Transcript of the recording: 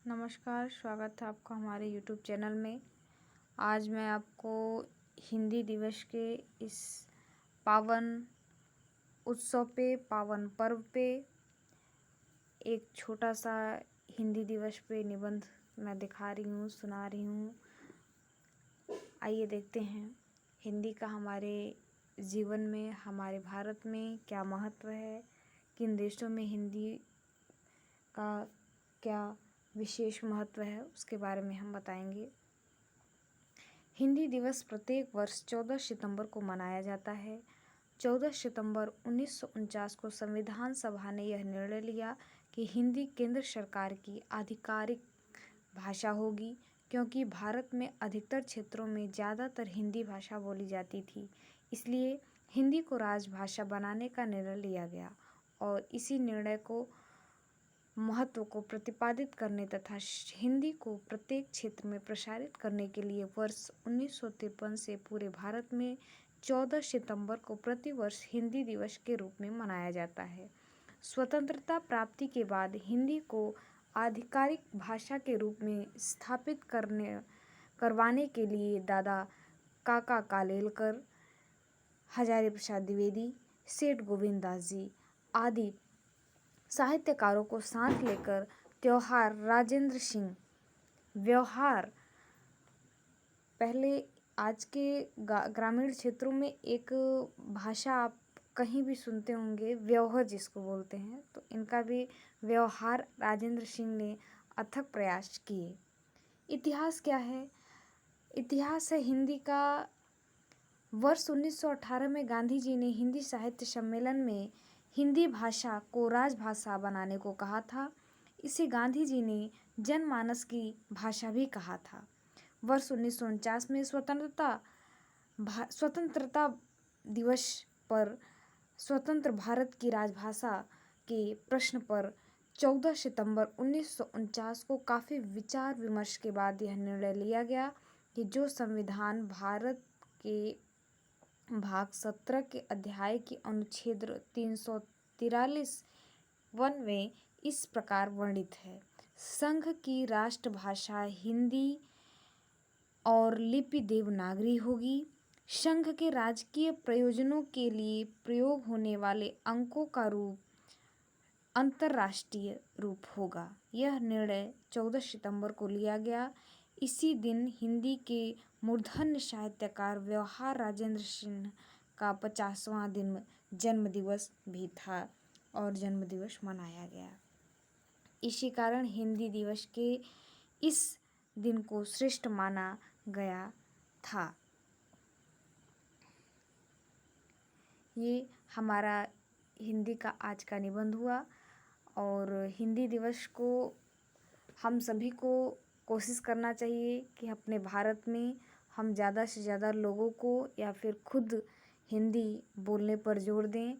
नमस्कार, स्वागत है आपका हमारे यूट्यूब चैनल में। आज मैं आपको हिंदी दिवस के इस पावन उत्सव पे, पावन पर्व पे एक छोटा सा हिंदी दिवस पे निबंध मैं दिखा रही हूँ, सुना रही हूँ। आइए देखते हैं हिंदी का हमारे जीवन में, हमारे भारत में क्या महत्व है, किन देशों में हिंदी का क्या विशेष महत्व है, उसके बारे में हम बताएंगे। हिंदी दिवस प्रत्येक वर्ष 14 सितंबर को मनाया जाता है। 14 सितंबर 1949 को संविधान सभा ने यह निर्णय लिया कि हिंदी केंद्र सरकार की आधिकारिक भाषा होगी, क्योंकि भारत में अधिकतर क्षेत्रों में ज़्यादातर हिंदी भाषा बोली जाती थी। इसलिए हिंदी को राजभाषा बनाने का निर्णय लिया गया और इसी निर्णय को महत्व को प्रतिपादित करने तथा हिंदी को प्रत्येक क्षेत्र में प्रसारित करने के लिए वर्ष 1953 से पूरे भारत में 14 सितंबर को प्रतिवर्ष हिंदी दिवस के रूप में मनाया जाता है। स्वतंत्रता प्राप्ति के बाद हिंदी को आधिकारिक भाषा के रूप में स्थापित करवाने के लिए दादा काका कालेलकर, हजारी प्रसाद द्विवेदी, सेठ गोविंद दास जी आदि साहित्यकारों को साथ लेकर व्यवहार पहले आज के ग्रामीण क्षेत्रों में एक भाषा आप कहीं भी सुनते होंगे, व्यवहार जिसको बोलते हैं, तो इनका भी व्यवहार राजेंद्र सिंह ने अथक प्रयास किए। इतिहास क्या है? इतिहास है हिंदी का। वर्ष 1918 में गांधी जी ने हिंदी साहित्य सम्मेलन में हिंदी भाषा को राजभाषा बनाने को कहा था। इसे गांधी जी ने जनमानस की भाषा भी कहा था। वर्ष 1949 में स्वतंत्रता दिवस पर स्वतंत्र भारत की राजभाषा के प्रश्न पर 14 सितंबर 1949 को काफ़ी विचार विमर्श के बाद यह निर्णय लिया गया कि जो संविधान भारत के भाग 17 के अध्याय की अनुच्छेद 343 वन में इस प्रकार वर्णित है: संघ की राष्ट्रभाषा हिंदी और लिपि देवनागरी होगी। संघ के राजकीय प्रयोजनों के लिए प्रयोग होने वाले अंकों का रूप अंतर्राष्ट्रीय रूप होगा। यह निर्णय 14 सितंबर को लिया गया। इसी दिन हिंदी के मूर्धन्य साहित्यकार व्यवहार राजेंद्र सिंह का 50वां दिन जन्मदिवस भी था और जन्मदिवस मनाया गया। इसी कारण हिंदी दिवस के इस दिन को श्रेष्ठ माना गया था। ये हमारा हिंदी का आज का निबंध हुआ और हिंदी दिवस को हम सभी को कोशिश करना चाहिए कि अपने भारत में हम ज़्यादा से ज़्यादा लोगों को या फिर खुद हिंदी बोलने पर जोर दें।